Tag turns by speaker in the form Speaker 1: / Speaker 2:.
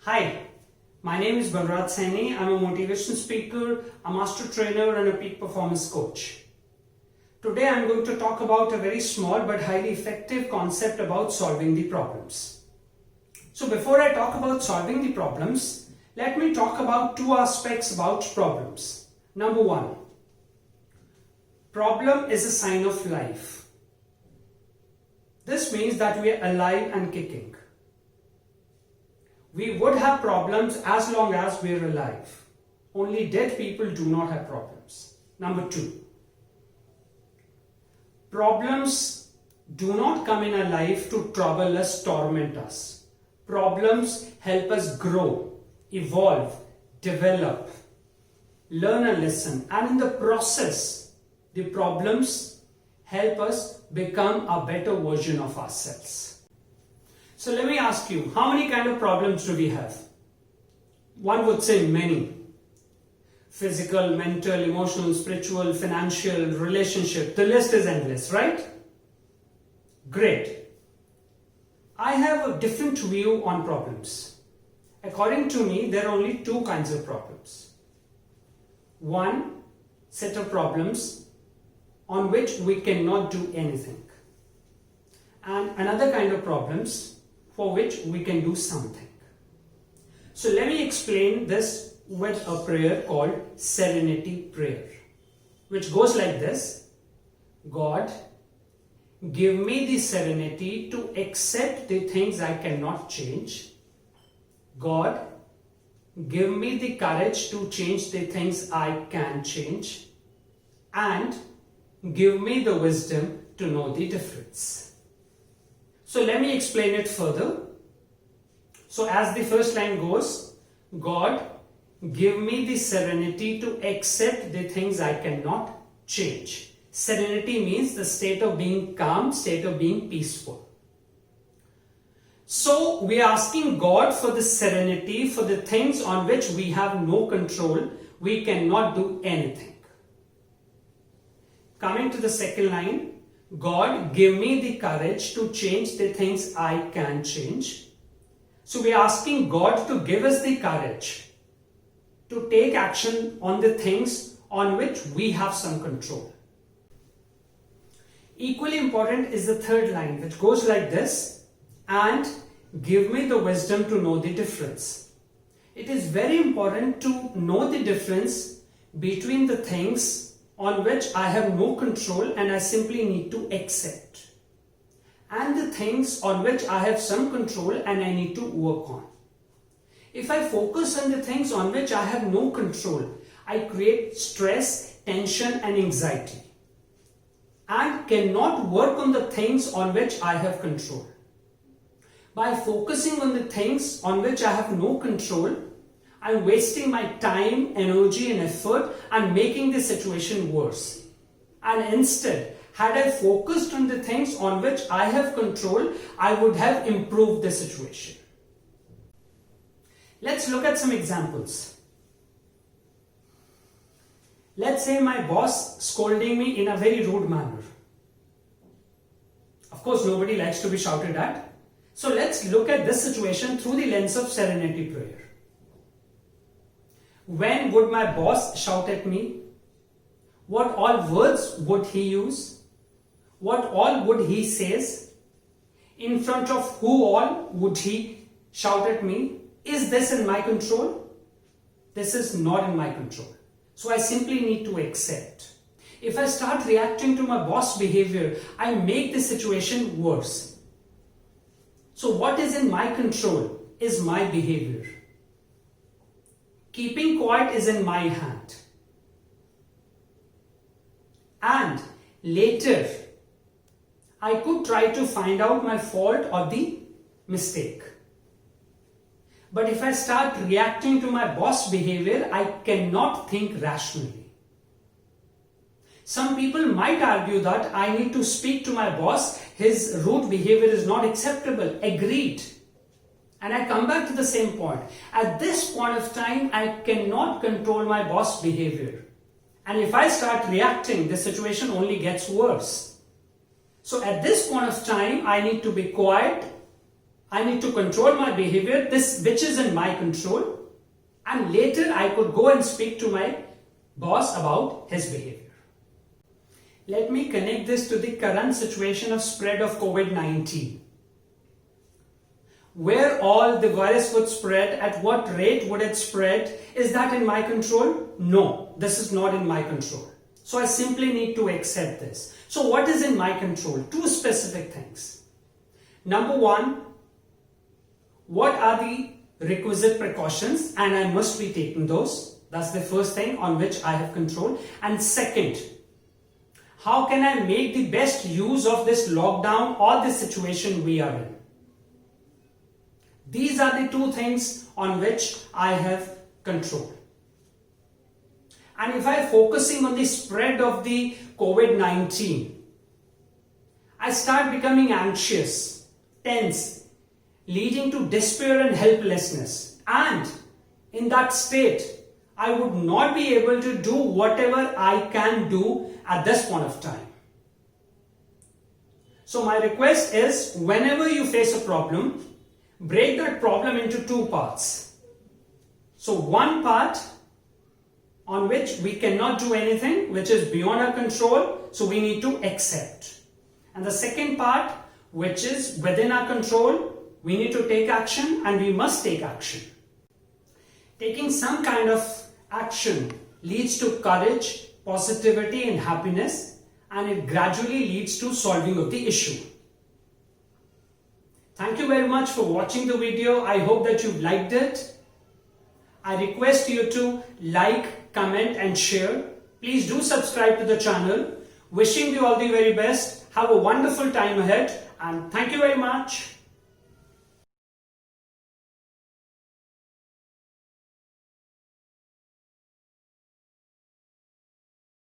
Speaker 1: Hi, my name is Balraj Saini. I'm a motivation speaker, a master trainer and a peak performance coach. Today I'm going to talk about a very small but highly effective concept about solving the problems. So before I talk about solving the problems, let me talk about two aspects about problems. Number one, problem is a sign of life. This means that we are alive and kicking. We would have problems as long as we are alive. Only dead people do not have problems. Number two, problems do not come in our life to trouble us, torment us. Problems help us grow, evolve, develop, learn a lesson, and in the process, the problems help us become a better version of ourselves. So let me ask you, how many kind of problems do we have? One would say many. Physical, mental, emotional, spiritual, financial, relationship. The list is endless, right? Great. I have a different view on problems. According to me, there are only two kinds of problems. One set of problems on which we cannot do anything. And another kind of problems for which we can do something. So let me explain this with a prayer called Serenity Prayer, which goes like this. God, give me the serenity to accept the things I cannot change. God, give me the courage to change the things I can change. And give me the wisdom to know the difference. So let me explain it further. So as the first line goes, God, give me the serenity to accept the things I cannot change. Serenity means the state of being calm, state of being peaceful. So we are asking God for the serenity for the things on which we have no control. We cannot do anything. Coming to the second line, God, give me the courage to change the things I can change. So we are asking God to give us the courage to take action on the things on which we have some control. Equally important is the third line, which goes like this, and give me the wisdom to know the difference. It is very important to know the difference between the things on which I have no control and I simply need to accept, and the things on which I have some control and I need to work on. If I focus on the things on which I have no control, I create stress, tension and anxiety, and cannot work on the things on which I have control. By focusing on the things on which I have no control, I'm wasting my time, energy and effort and making the situation worse. And instead, had I focused on the things on which I have control, I would have improved the situation. Let's look at some examples. Let's say my boss scolding me in a very rude manner. Of course, nobody likes to be shouted at. So let's look at this situation through the lens of Serenity Prayer. When would my boss shout at me? What all words would he use? What all would he says? In front of who all would he shout at me? Is this in my control? This is not in my control. So I simply need to accept. If I start reacting to my boss behavior, I make the situation worse. So what is in my control is my behavior. Keeping quiet is in my hand. And later, I could try to find out my fault or the mistake. But if I start reacting to my boss behavior, I cannot think rationally. Some people might argue that I need to speak to my boss. His rude behavior is not acceptable. Agreed. And I come back to the same point. At this point of time, I cannot control my boss behavior. And if I start reacting, the situation only gets worse. So at this point of time, I need to be quiet. I need to control my behavior, this which is in my control, and later I could go and speak to my boss about his behavior. Let me connect this to the current situation of spread of COVID-19. Where all the virus would spread, at what rate would it spread? Is that in my control? No, this is not in my control. So I simply need to accept this. So what is in my control? Two specific things. Number one, what are the requisite precautions, and I must be taking those. That's the first thing on which I have control. And second, how can I make the best use of this lockdown or the situation we are in? These are the two things on which I have control. And if I am focusing on the spread of the COVID-19, I start becoming anxious, tense, leading to despair and helplessness. And in that state, I would not be able to do whatever I can do at this point of time. So my request is, whenever you face a problem, break that problem into two parts. So one part on which we cannot do anything, which is beyond our control, so we need to accept. And the second part, which is within our control, we need to take action, and we must take action. Taking some kind of action leads to courage, positivity and happiness, and it gradually leads to solving of the issue. Thank you very much for watching the video. I hope that you liked it. I request you to like, comment and share. Please do subscribe to the channel. Wishing you all the very best. Have a wonderful time ahead, and thank you very much.